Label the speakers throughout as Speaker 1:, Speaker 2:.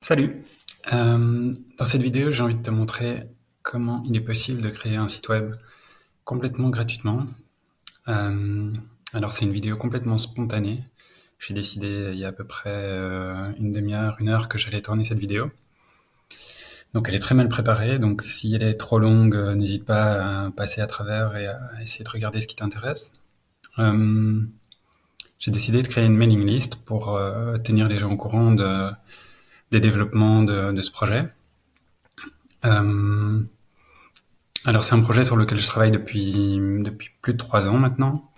Speaker 1: Salut! Dans cette vidéo, j'ai envie de te montrer comment il est possible de créer un site web complètement gratuitement. Alors c'est une vidéo complètement spontanée. J'ai décidé il y a à peu près une demi-heure, une heure que j'allais tourner cette vidéo. Donc elle est très mal préparée, donc si elle est trop longue, n'hésite pas à passer à travers et à essayer de regarder ce qui t'intéresse. J'ai décidé de créer une mailing list pour tenir les gens au courant des développements de ce projet. Alors c'est un projet sur lequel je travaille depuis plus de 3 ans maintenant,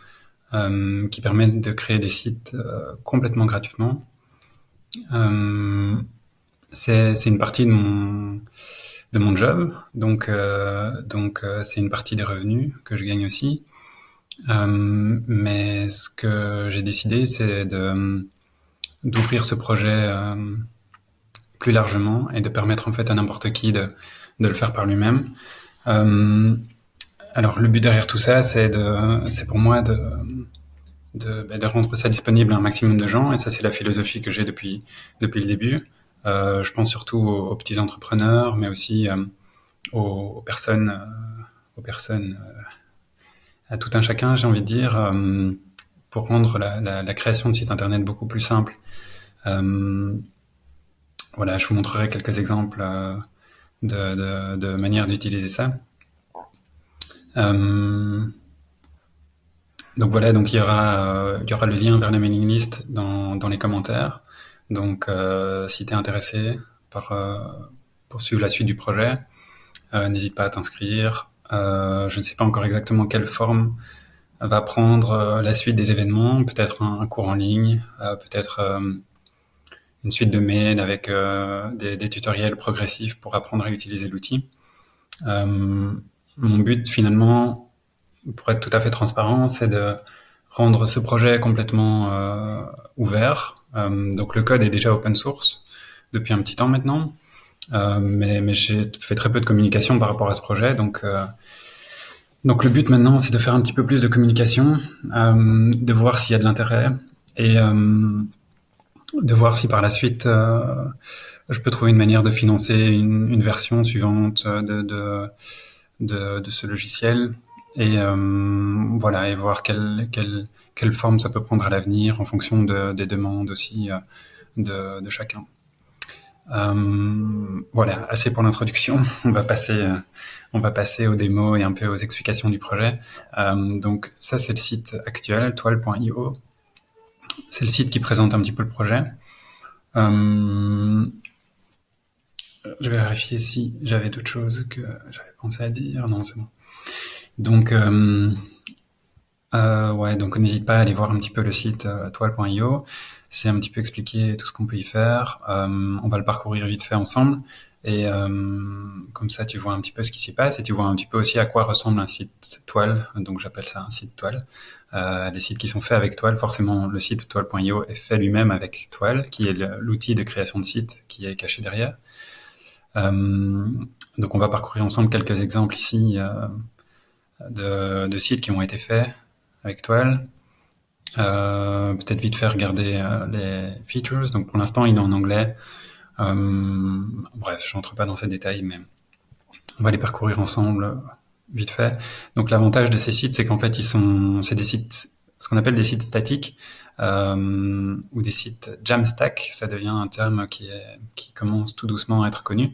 Speaker 1: qui permet de créer des sites complètement gratuitement. C'est une partie de mon job, donc c'est une partie des revenus que je gagne aussi. Mais ce que j'ai décidé, c'est d'ouvrir ce projet plus largement et de permettre en fait à n'importe qui de le faire par lui-même. Alors le but derrière tout ça, c'est pour moi de rendre ça disponible à un maximum de gens, et ça c'est la philosophie que j'ai depuis le début. Je pense surtout aux petits entrepreneurs, mais aussi aux personnes, à tout un chacun, j'ai envie de dire, pour rendre la création de sites internet beaucoup plus simple. Voilà, je vous montrerai quelques exemples de manières d'utiliser ça. Donc voilà, donc il y aura le lien vers la mailing list dans les commentaires. Donc si tu es intéressé pour suivre la suite du projet, n'hésite pas à t'inscrire. Je ne sais pas encore exactement quelle forme va prendre la suite des événements, peut-être un cours en ligne, peut-être une suite de mails avec des tutoriels progressifs pour apprendre à utiliser l'outil. Mon but finalement, pour être tout à fait transparent, c'est de rendre ce projet complètement ouvert. Donc le code est déjà open source depuis un petit temps maintenant, mais j'ai fait très peu de communication par rapport à ce projet. Donc le but maintenant, c'est de faire un petit peu plus de communication, de voir s'il y a de l'intérêt et de voir si par la suite je peux trouver une manière de financer une version suivante de ce logiciel. Et voilà, et voir quelle forme ça peut prendre à l'avenir en fonction des demandes aussi de chacun. Voilà, assez pour l'introduction. On va passer aux démos et un peu aux explications du projet. Donc ça, c'est le site actuel, toile.io. C'est le site qui présente un petit peu le projet. Je vais vérifier si j'avais d'autres choses que j'avais pensé à dire. Non, c'est bon. Donc, ouais, donc n'hésite pas à aller voir un petit peu le site toile.io. C'est un petit peu expliquer tout ce qu'on peut y faire. On va le parcourir vite fait ensemble. Et comme ça, tu vois un petit peu ce qui s'y passe et tu vois un petit peu aussi à quoi ressemble un site toile. Donc j'appelle ça un site toile. Les sites qui sont faits avec toile, forcément le site toile.io est fait lui-même avec toile, qui est l'outil de création de site qui est caché derrière. Donc on va parcourir ensemble quelques exemples ici de sites qui ont été faits avec toile. Peut-être vite faire regarder les features. Donc pour l'instant il est en anglais. Bref, je rentre pas dans ces détails, mais on va les parcourir ensemble vite fait. Donc l'avantage de ces sites, c'est qu'en fait c'est des sites, ce qu'on appelle des sites statiques, ou des sites Jamstack. Ça devient un terme qui commence tout doucement à être connu.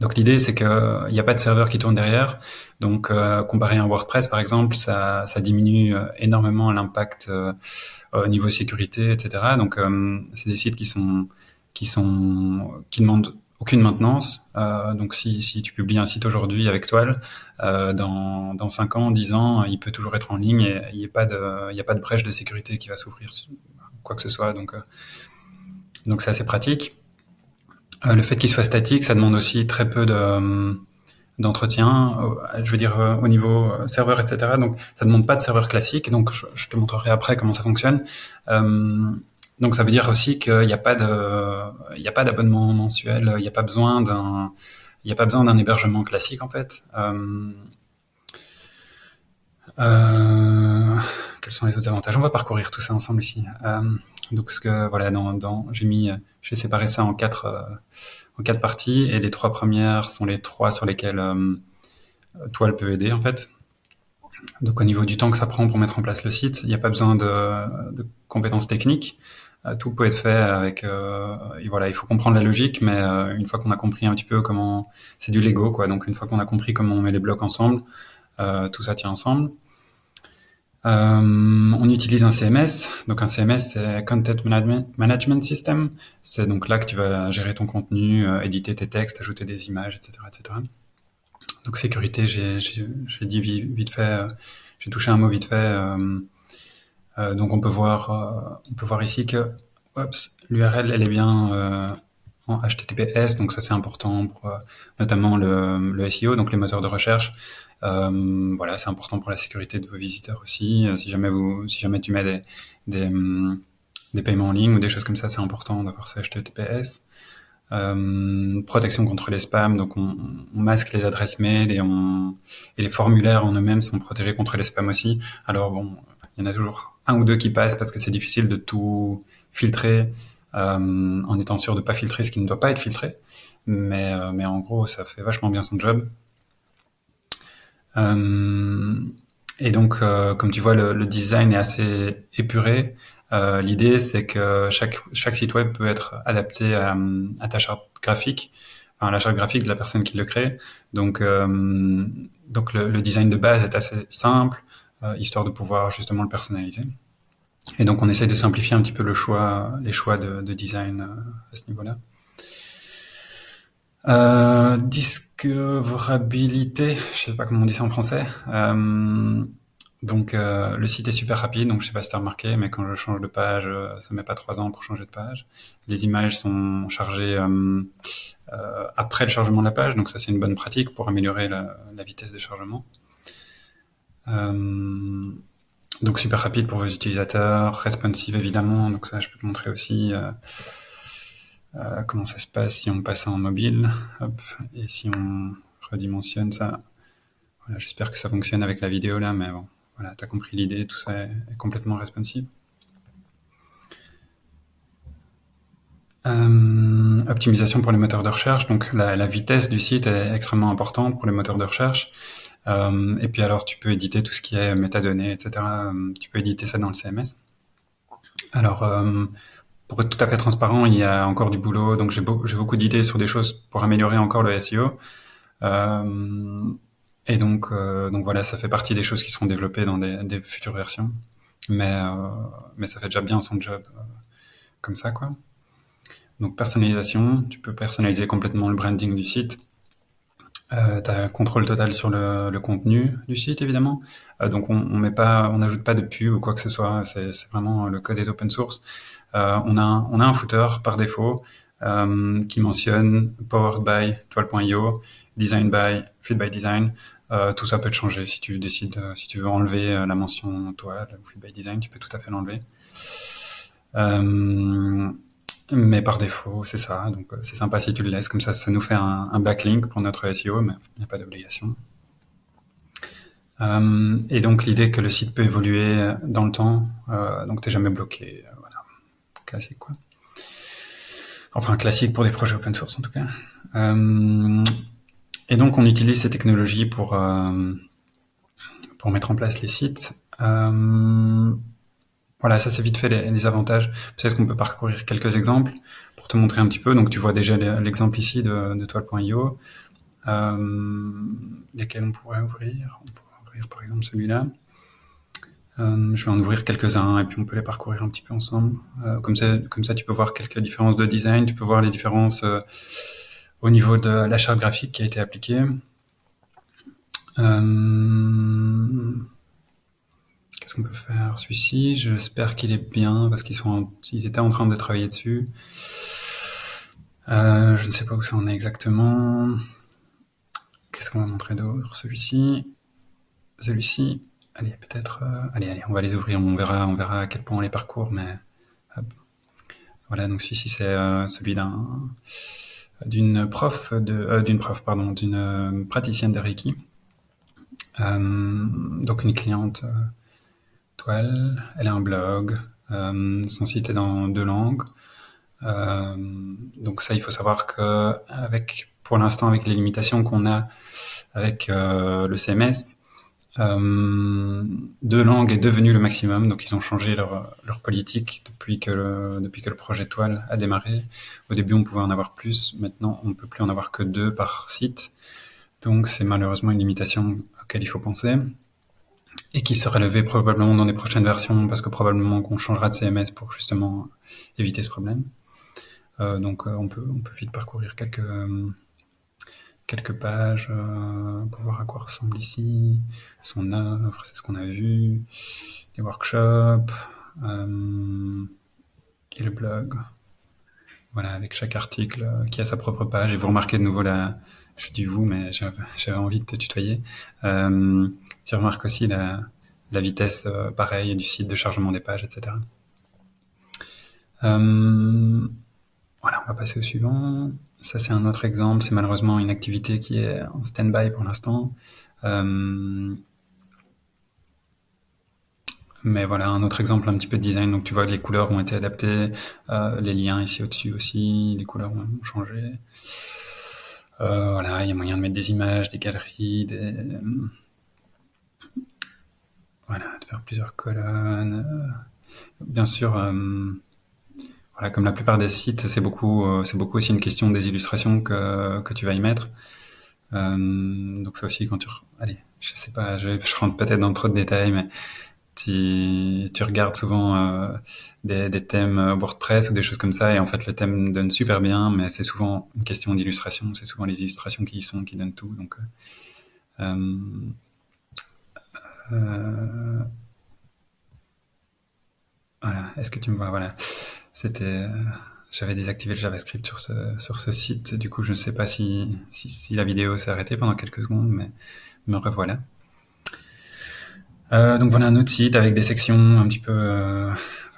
Speaker 1: Donc l'idée, c'est qu'il n'y a pas de serveur qui tourne derrière. Donc comparé à un WordPress par exemple, ça diminue énormément l'impact au niveau sécurité, etc. Donc c'est des sites qui demandent aucune maintenance. Donc si tu publies un site aujourd'hui avec Toile, dans 5 ans, 10 ans, il peut toujours être en ligne et il n'y a pas de brèche de sécurité qui va s'ouvrir, quoi que ce soit. Donc c'est assez pratique. Le fait qu'il soit statique, ça demande aussi très peu d'entretien, je veux dire au niveau serveur, etc. Donc ça demande pas de serveur classique. Donc je te montrerai après comment ça fonctionne. Donc ça veut dire aussi qu'il n'y a pas d'abonnement mensuel, il n'y a pas besoin d'un hébergement classique en fait. Quels sont les autres avantages? On va parcourir tout ça ensemble ici. Donc voilà, j'ai séparé ça en quatre parties, et les trois premières sont les trois sur lesquelles Toile peut aider en fait. Donc au niveau du temps que ça prend pour mettre en place le site, il n'y a pas besoin de compétences techniques. Tout peut être fait avec. Et voilà, il faut comprendre la logique, mais une fois qu'on a compris un petit peu comment, c'est du Lego quoi. Donc une fois qu'on a compris comment on met les blocs ensemble, tout ça tient ensemble. On utilise un CMS. Donc un CMS, c'est Content Management System. C'est donc là que tu vas gérer ton contenu, éditer tes textes, ajouter des images, etc., etc. Donc sécurité, j'ai dit vite fait, j'ai touché un mot vite fait. Donc on peut voir ici que l'URL elle est bien en HTTPS, donc ça c'est important pour notamment le SEO, donc les moteurs de recherche. Voilà, c'est important pour la sécurité de vos visiteurs aussi. Si jamais tu mets des paiements en ligne ou des choses comme ça, c'est important d'avoir ce HTTPS. Protection contre les spams, donc on masque les adresses mail et les formulaires en eux-mêmes sont protégés contre les spams aussi. Alors bon, il y en a toujours un ou deux qui passent parce que c'est difficile de tout filtrer en étant sûr de pas filtrer ce qui ne doit pas être filtré. Mais en gros, ça fait vachement bien son job. Et donc, comme tu vois, le design est assez épuré. L'idée, c'est que chaque site web peut être adapté à ta charte graphique, enfin, à la charte graphique de la personne qui le crée. Donc le design de base est assez simple, histoire de pouvoir justement le personnaliser. Et donc, on essaie de simplifier un petit peu les choix de design à ce niveau-là. Discoverabilité, je sais pas comment on dit ça en français. Donc le site est super rapide, donc je sais pas si t'as remarqué, mais quand je change de page, ça met pas 3 ans pour changer de page. Les images sont chargées après le chargement de la page, donc ça c'est une bonne pratique pour améliorer la vitesse de chargement. Donc super rapide pour vos utilisateurs, responsive évidemment, donc ça je peux te montrer aussi comment ça se passe si on passe en mobile, hop, et si on redimensionne ça. Voilà, j'espère que ça fonctionne avec la vidéo là, mais bon, voilà, t'as compris l'idée, tout ça est complètement responsive. Optimisation pour les moteurs de recherche, donc la vitesse du site est extrêmement importante pour les moteurs de recherche. Et puis alors tu peux éditer tout ce qui est métadonnées, etc. Tu peux éditer ça dans le CMS. Alors pour être tout à fait transparent, il y a encore du boulot, donc j'ai beaucoup d'idées sur des choses pour améliorer encore le SEO. Et donc voilà, ça fait partie des choses qui seront développées dans des futures versions. Mais ça fait déjà bien son job comme ça, quoi. Donc personnalisation, tu peux personnaliser complètement le branding du site. Tu as un contrôle total sur le contenu du site, évidemment. Donc on n'ajoute pas de pub ou quoi que ce soit. C'est vraiment le code est open source. On a un footer par défaut qui mentionne Powered by Toile.io, Design by Feed by Design. Tout ça peut te changer si tu décides, si tu veux enlever la mention Toile ou Feed by Design, tu peux tout à fait l'enlever. Mais par défaut, c'est ça. Donc c'est sympa si tu le laisses. Comme ça nous fait un backlink pour notre SEO, mais il n'y a pas d'obligation. Et donc l'idée que le site peut évoluer dans le temps, donc t'es jamais bloqué. Voilà, classique quoi. Enfin classique pour des projets open source en tout cas. Et donc on utilise ces technologies pour mettre en place les sites. Voilà, ça c'est vite fait les avantages. Peut-être qu'on peut parcourir quelques exemples pour te montrer un petit peu. Donc tu vois déjà l'exemple ici de Toile.io, lesquels on pourrait ouvrir. On pourrait ouvrir par exemple celui-là. Je vais en ouvrir quelques-uns et puis on peut les parcourir un petit peu ensemble. Comme ça, tu peux voir quelques différences de design. Tu peux voir les différences au niveau de la charte graphique qui a été appliquée. Qu'est-ce qu'on peut faire? Celui-ci, j'espère qu'il est bien parce qu'ils étaient en train de travailler dessus. Je ne sais pas où ça en est exactement. Qu'est-ce qu'on va montrer d'autre? Celui-ci. Allez, peut-être. Allez, on va les ouvrir. On verra à quel point on les parcourt, mais hop. Voilà, donc celui-ci c'est celui d'une praticienne de Reiki. Donc une cliente Toile, elle a un blog, Son site est dans 2 langues. Donc ça, il faut savoir que pour l'instant, avec les limitations qu'on a avec le CMS, 2 langues est devenu le maximum. Donc ils ont changé leur politique depuis que le projet Toile a démarré. Au début, on pouvait en avoir plus. Maintenant, on ne peut plus en avoir que 2 par site. Donc c'est malheureusement une limitation auquel il faut penser. Et qui sera levée probablement dans les prochaines versions, parce que probablement qu'on changera de CMS pour justement éviter ce problème. Donc on peut vite parcourir quelques pages pour voir à quoi ressemble ici son œuvre, c'est ce qu'on a vu, les workshops et le blog. Voilà, avec chaque article qui a sa propre page. Et vous remarquez de nouveau je dis vous, mais j'avais envie de te tutoyer. Tu remarques aussi la vitesse pareil du site de chargement des pages, etc. Voilà, on va passer au suivant. Ça, c'est un autre exemple. C'est malheureusement une activité qui est en stand-by pour l'instant. Mais voilà, un autre exemple un petit peu de design. Donc tu vois, les couleurs ont été adaptées, les liens ici au-dessus aussi, les couleurs ont changé. Voilà, il y a moyen de mettre des images, des galeries, voilà, de faire plusieurs colonnes. Bien sûr, voilà, comme la plupart des sites, c'est beaucoup aussi une question des illustrations que tu vas y mettre. Donc ça aussi, allez, je sais pas, je rentre peut-être dans trop de détails, mais tu regardes souvent des thèmes WordPress ou des choses comme ça, et en fait le thème donne super bien, mais c'est souvent une question d'illustration, c'est souvent les illustrations qui donnent tout. Donc voilà, est-ce que tu me vois? Voilà, c'était j'avais désactivé le JavaScript sur ce site, du coup je ne sais pas si la vidéo s'est arrêtée pendant quelques secondes, mais me revoilà. Donc voilà un autre site avec des sections un petit peu,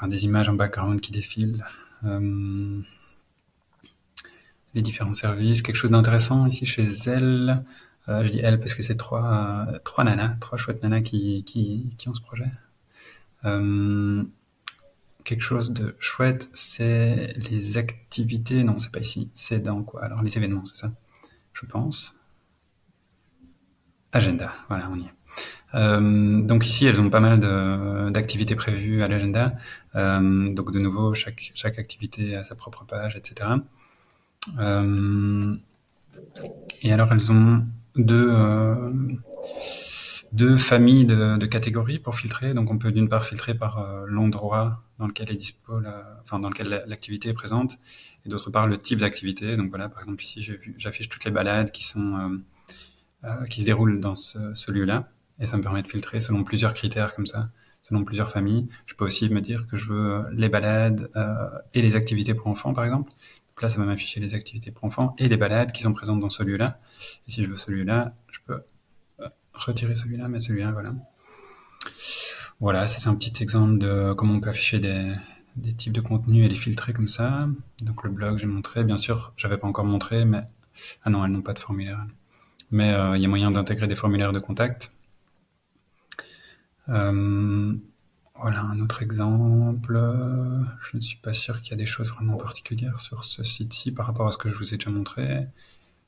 Speaker 1: des images en background qui défilent. Les différents services, quelque chose d'intéressant ici chez elle. Je dis elle parce que c'est trois chouettes nanas qui ont ce projet. Quelque chose de chouette, c'est les activités. Non, c'est pas ici. C'est dans quoi? Alors les événements, c'est ça, je pense. Agenda, voilà, on y est. Donc ici, elles ont pas mal d'activités prévues à l'agenda. Donc de nouveau, chaque activité a sa propre page, etc. Et alors, elles ont deux familles de catégories pour filtrer. Donc, on peut d'une part filtrer par l'endroit dans lequel est dispo, dans lequel l'activité est présente, et d'autre part le type d'activité. Donc voilà, par exemple ici, j'affiche toutes les balades qui se déroulent dans ce lieu-là, et ça me permet de filtrer selon plusieurs critères comme ça, selon plusieurs familles. Je peux aussi me dire que je veux les balades et les activités pour enfants, par exemple. Donc là, ça va m'afficher les activités pour enfants et les balades qui sont présentes dans ce lieu-là. Et si je veux celui-là, je peux retirer celui-là, mettre celui-là, voilà. Voilà, c'est un petit exemple de comment on peut afficher des types de contenus et les filtrer comme ça. Donc le blog, j'ai montré. Bien sûr, j'avais pas encore montré, mais... Ah non, elles n'ont pas de formulaire. Mais il y a moyen d'intégrer des formulaires de contact. Voilà un autre exemple. Je ne suis pas sûr qu'il y a des choses vraiment particulières sur ce site-ci par rapport à ce que je vous ai déjà montré,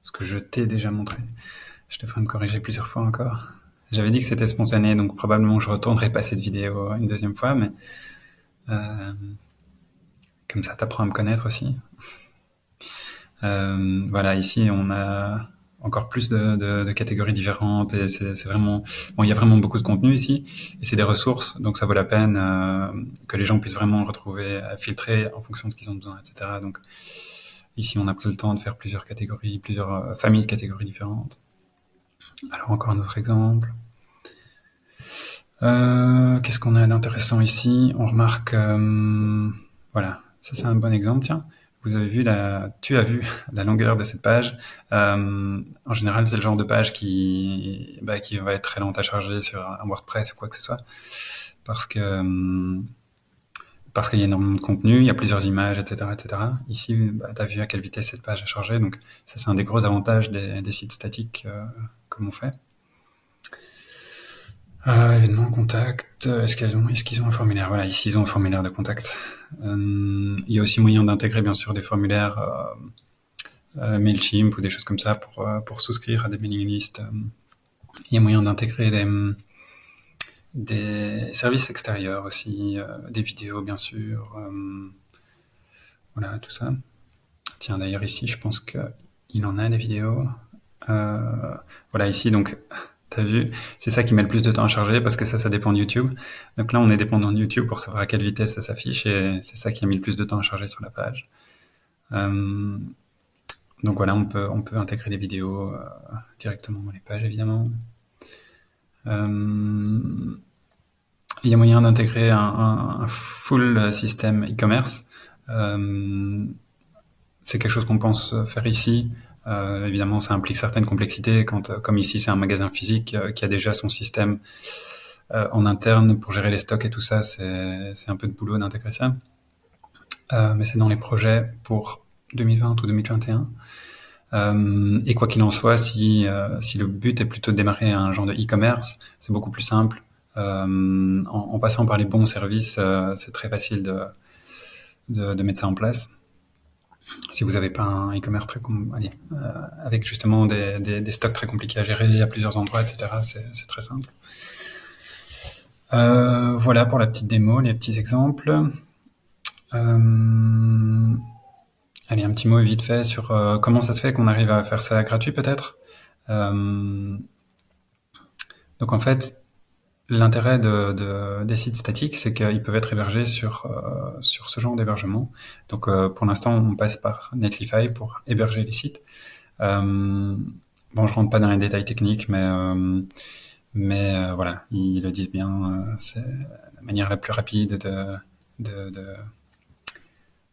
Speaker 1: ce que je t'ai déjà montré. Je devrais me corriger plusieurs fois encore. J'avais dit que c'était spontané, donc probablement je retournerai pas cette vidéo une deuxième fois, mais comme ça t'apprends à me connaître aussi. Voilà, ici on a encore plus de catégories différentes, et c'est vraiment... Bon, il y a vraiment beaucoup de contenu ici, et c'est des ressources, donc ça vaut la peine que les gens puissent vraiment retrouver, filtrer en fonction de ce qu'ils ont besoin, etc. Donc ici on a pris le temps de faire plusieurs catégories, plusieurs familles de catégories différentes. Alors encore un autre exemple. Qu'est-ce qu'on a d'intéressant ici? On remarque, voilà, ça c'est un bon exemple, tiens. Tu as vu la longueur de cette page. En général, c'est le genre de page qui va être très lente à charger sur un WordPress ou quoi que ce soit, parce qu'il y a énormément de contenu, il y a plusieurs images, etc., etc. Ici, tu as vu à quelle vitesse cette page a chargé, donc ça c'est un des gros avantages des sites statiques comme on fait. Événements, contact, est-ce qu'ils ont un formulaire? Voilà, ici ils ont un formulaire de contact. Il y a aussi moyen d'intégrer bien sûr des formulaires Mailchimp ou des choses comme ça pour souscrire à des mailing lists. Il y a moyen d'intégrer des services extérieurs aussi, des vidéos bien sûr, voilà tout ça. Tiens d'ailleurs ici je pense qu'il en a des vidéos. Voilà ici donc t'as vu, c'est ça qui met le plus de temps à charger parce que ça dépend de YouTube. Donc là on est dépendant de YouTube pour savoir à quelle vitesse ça s'affiche et c'est ça qui a mis le plus de temps à charger sur la page. Donc voilà, on peut intégrer des vidéos directement dans les pages évidemment. Il y a moyen d'intégrer un full système e-commerce. C'est quelque chose qu'on pense faire ici. Évidemment, ça implique certaines complexités comme ici, c'est un magasin physique qui a déjà son système en interne pour gérer les stocks et tout ça. C'est un peu de boulot d'intégrer ça. Mais c'est dans les projets pour 2020 ou 2021. Et quoi qu'il en soit, si le but est plutôt de démarrer un genre de e-commerce, c'est beaucoup plus simple. En passant par les bons services, c'est très facile de mettre ça en place. Si vous n'avez pas un e-commerce avec justement des stocks très compliqués à gérer à plusieurs endroits, etc., c'est très simple. Voilà pour la petite démo, les petits exemples. Allez, un petit mot vite fait sur comment ça se fait qu'on arrive à faire ça gratuit peut-être. Donc en fait, l'intérêt des sites statiques, c'est qu'ils peuvent être hébergés sur ce genre d'hébergement. Donc pour l'instant, on passe par Netlify pour héberger les sites. Bon, je rentre pas dans les détails techniques, mais voilà, ils le disent bien. C'est la manière la plus rapide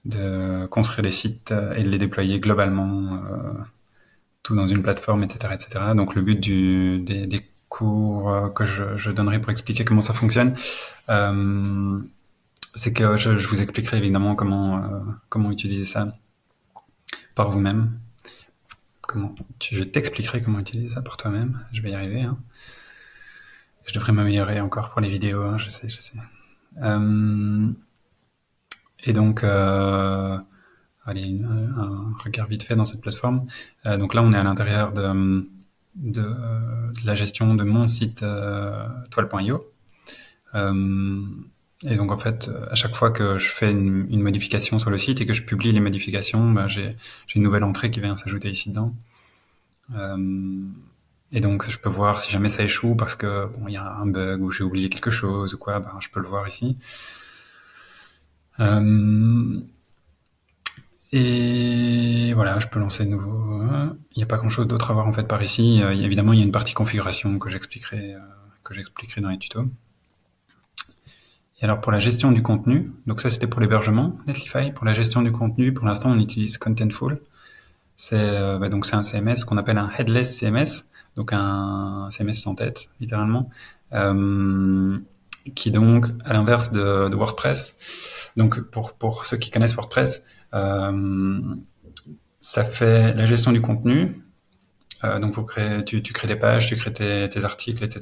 Speaker 1: de construire des sites et de les déployer globalement, tout dans une plateforme, etc., etc. Donc le but des cours que je donnerai pour expliquer comment ça fonctionne, c'est que je vous expliquerai évidemment comment utiliser ça par vous-même. Je t'expliquerai comment utiliser ça par toi-même. Je vais y arriver. Hein. Je devrais m'améliorer encore pour les vidéos. Hein, je sais. Et donc, allez, un regard vite fait dans cette plateforme. Donc là, on est à l'intérieur de la gestion de mon site toile.io. Et donc en fait, à chaque fois que je fais une modification sur le site et que je publie les modifications, j'ai une nouvelle entrée qui vient s'ajouter ici dedans. Et donc je peux voir si jamais ça échoue parce que il y a un bug ou j'ai oublié quelque chose ou quoi, je peux le voir ici. Et voilà, je peux lancer de nouveau. Il n'y a pas grand-chose d'autre à voir en fait par ici. Évidemment, il y a une partie configuration que j'expliquerai dans les tutos. Et alors pour la gestion du contenu, donc ça c'était pour l'hébergement Netlify. Pour la gestion du contenu, pour l'instant on utilise Contentful. C'est un CMS qu'on appelle un headless CMS, donc un CMS sans tête littéralement, qui donc à l'inverse de WordPress. Donc pour ceux qui connaissent WordPress, ça fait la gestion du contenu. Donc tu crées des pages, tu crées tes articles, etc.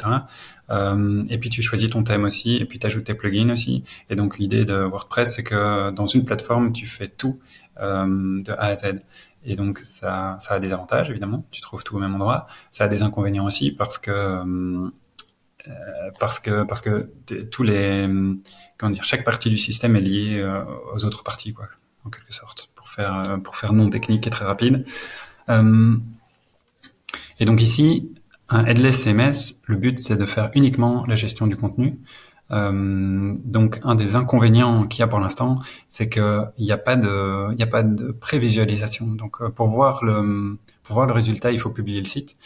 Speaker 1: Et puis tu choisis ton thème aussi, et puis tu ajoutes tes plugins aussi. Et donc l'idée de WordPress, c'est que dans une plateforme, tu fais tout de A à Z. Et donc ça a des avantages, évidemment, tu trouves tout au même endroit. Ça a des inconvénients aussi parce que chaque partie du système est liée aux autres parties, quoi, en quelque sorte, pour faire non technique et très rapide. Et donc ici, un headless CMS, le but c'est de faire uniquement la gestion du contenu. Donc un des inconvénients qu'il y a pour l'instant, c'est qu'il n'y a pas de prévisualisation. Donc pour voir le résultat, il faut publier le site.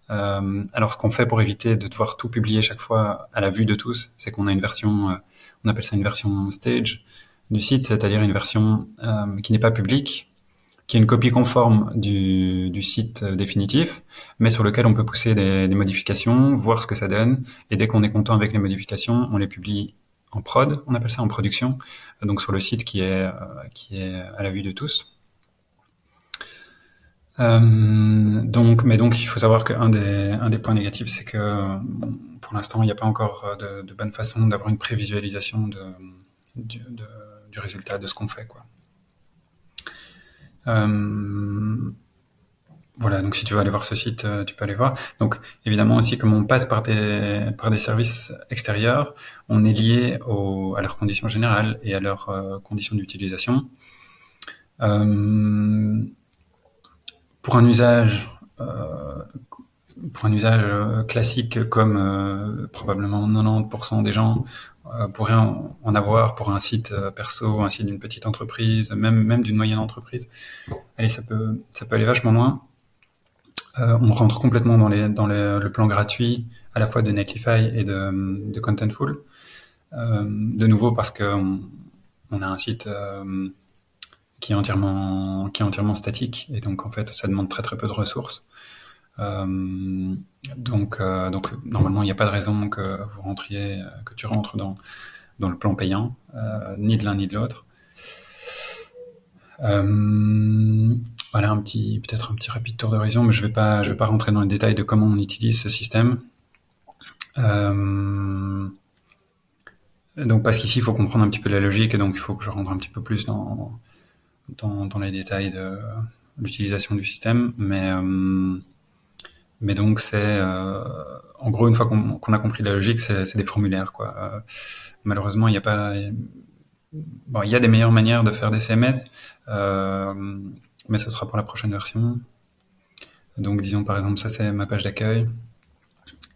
Speaker 1: Alors ce qu'on fait pour éviter de devoir tout publier chaque fois à la vue de tous, c'est qu'on a une version, on appelle ça une version stage du site, c'est-à-dire une version qui n'est pas publique, qui est une copie conforme du site définitif, mais sur lequel on peut pousser des modifications, voir ce que ça donne, et dès qu'on est content avec les modifications, on les publie en prod, on appelle ça en production, donc sur le site qui est à la vue de tous. Donc il faut savoir qu'un des points négatifs, c'est que pour l'instant, il n'y a pas encore de bonne façon d'avoir une prévisualisation du résultat de ce qu'on fait, quoi. Voilà, donc si tu veux aller voir ce site, tu peux aller voir. Donc évidemment aussi, comme on passe par des services extérieurs, on est lié à leurs conditions générales et à leurs conditions d'utilisation. Pour un usage classique comme probablement 90% des gens pourraient en avoir pour un site perso, un site d'une petite entreprise, même d'une moyenne entreprise. Allez, ça peut aller vachement loin. On rentre complètement dans le plan gratuit à la fois de Netlify et de Contentful. De nouveau parce que on a un site qui est entièrement statique, et donc en fait ça demande très très peu de ressources. Donc normalement il n'y a pas de raison que tu rentres dans le plan payant, ni de l'un ni de l'autre. Voilà peut-être un petit rapide tour d'horizon, mais je vais pas rentrer dans les détails de comment on utilise ce système. Donc parce qu'ici il faut comprendre un petit peu la logique, et donc il faut que je rentre un petit peu plus dans les détails de l'utilisation du système, mais donc c'est en gros, une fois qu'on a compris la logique, c'est des formulaires, quoi. Malheureusement, il y a pas bon, il y a des meilleures manières de faire des CMS, mais ce sera pour la prochaine version. Donc disons par exemple, ça c'est ma page d'accueil.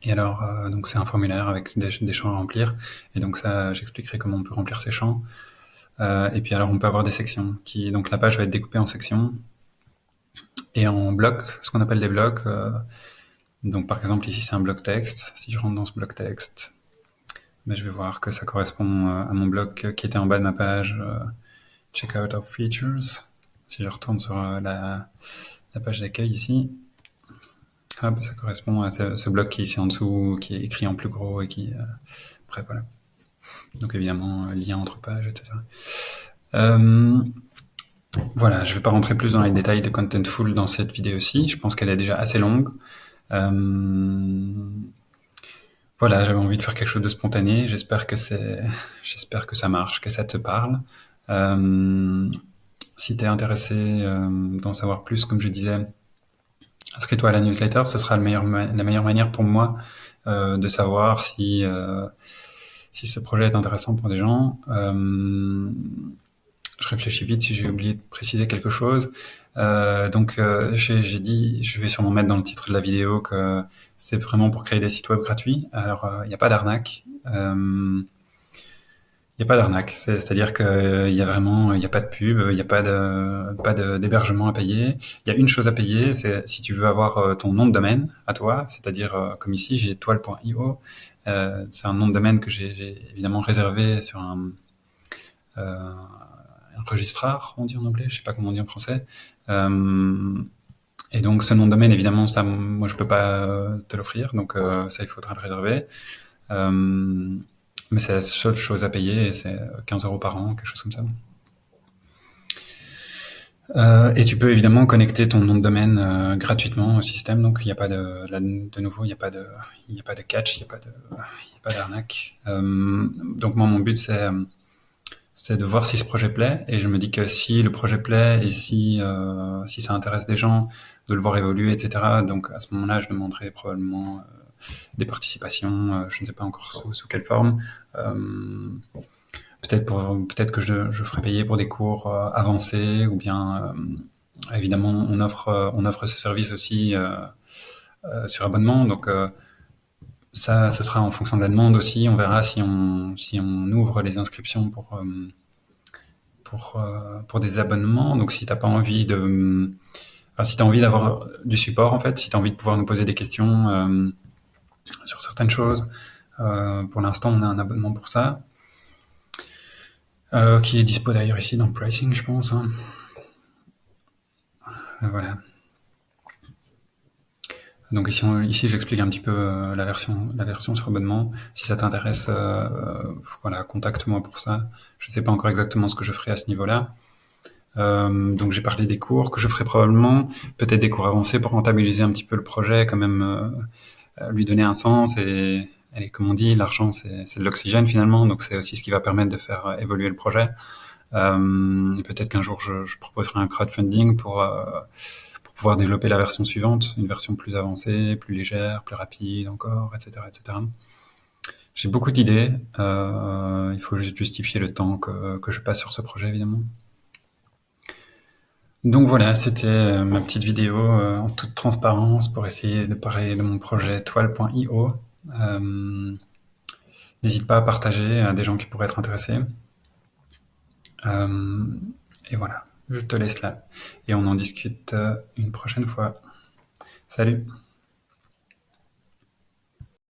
Speaker 1: Et alors, donc c'est un formulaire avec des champs à remplir, et donc ça, j'expliquerai comment on peut remplir ces champs. Et puis alors, on peut avoir des sections donc la page va être découpée en sections et en blocs, ce qu'on appelle des blocs. Donc par exemple ici c'est un bloc texte. Si je rentre dans ce bloc texte, je vais voir que ça correspond à mon bloc qui était en bas de ma page, Checkout of Features. Si je retourne sur la page d'accueil ici, hop, ça correspond à ce bloc qui est ici en dessous, qui est écrit en plus gros et qui... bref, voilà. Donc évidemment, lien entre pages, etc. Voilà, je vais pas rentrer plus dans les détails de Contentful dans cette vidéo-ci. Je pense qu'elle est déjà assez longue. Voilà, j'avais envie de faire quelque chose de spontané. J'espère que ça marche, que ça te parle. Si t'es intéressé d'en savoir plus, comme je disais, inscris-toi à la newsletter. Ce sera la meilleure manière pour moi de savoir si ce projet est intéressant pour des gens. Je réfléchis vite si j'ai oublié de préciser quelque chose. J'ai dit, je vais sûrement mettre dans le titre de la vidéo que c'est vraiment pour créer des sites web gratuits. Alors, il n'y a pas d'arnaque. Il n'y a pas d'arnaque. C'est-à-dire que il y a pas de pub, il n'y a pas d'hébergement à payer. Il y a une chose à payer, c'est si tu veux avoir ton nom de domaine à toi, c'est-à-dire comme ici, j'ai toile.io. C'est un nom de domaine que j'ai évidemment réservé sur un registrar, on dit en anglais, je sais pas comment on dit en français. Et donc ce nom de domaine, évidemment, ça, moi je peux pas te l'offrir, donc ça il faudra le réserver. Mais c'est la seule chose à payer, et c'est 15 € par an, quelque chose comme ça. Et tu peux évidemment connecter ton nom de domaine gratuitement au système, donc il n'y a pas de nouveau, il n'y a pas de catch, il n'y a pas d'arnaque. Donc moi mon but c'est de voir si ce projet plaît, et je me dis que si le projet plaît et si ça intéresse des gens, de le voir évoluer, etc. Donc à ce moment-là, je demanderai probablement des participations, je ne sais pas encore sous quelle forme. Peut-être que je ferai payer pour des cours avancés, ou bien évidemment on offre ce service aussi sur abonnement. Donc ça, ce sera en fonction de la demande aussi. On verra si on ouvre les inscriptions pour des abonnements. Donc si t'as pas envie si t'as envie d'avoir du support, en fait, si t'as envie de pouvoir nous poser des questions sur certaines choses, pour l'instant on a un abonnement pour ça, qui est dispo d'ailleurs ici dans le pricing, je pense. Hein. Voilà. Donc ici j'explique un petit peu la version sur abonnement. Si ça t'intéresse, voilà, contacte-moi pour ça. Je sais pas encore exactement ce que je ferai à ce niveau-là. Donc j'ai parlé des cours que je ferai probablement, peut-être des cours avancés pour rentabiliser un petit peu le projet, quand même lui donner un sens et allez, comme on dit, l'argent c'est de l'oxygène finalement, donc c'est aussi ce qui va permettre de faire évoluer le projet. Peut-être qu'un jour je proposerai un crowdfunding pour pouvoir développer la version suivante, une version plus avancée, plus légère, plus rapide encore, etc., etc. J'ai beaucoup d'idées. Il faut juste justifier le temps que je passe sur ce projet, évidemment. Donc voilà, c'était ma petite vidéo en toute transparence pour essayer de parler de mon projet toile.io. N'hésite pas à partager à des gens qui pourraient être intéressés. Et voilà, je te laisse là. Et on en discute une prochaine fois. Salut!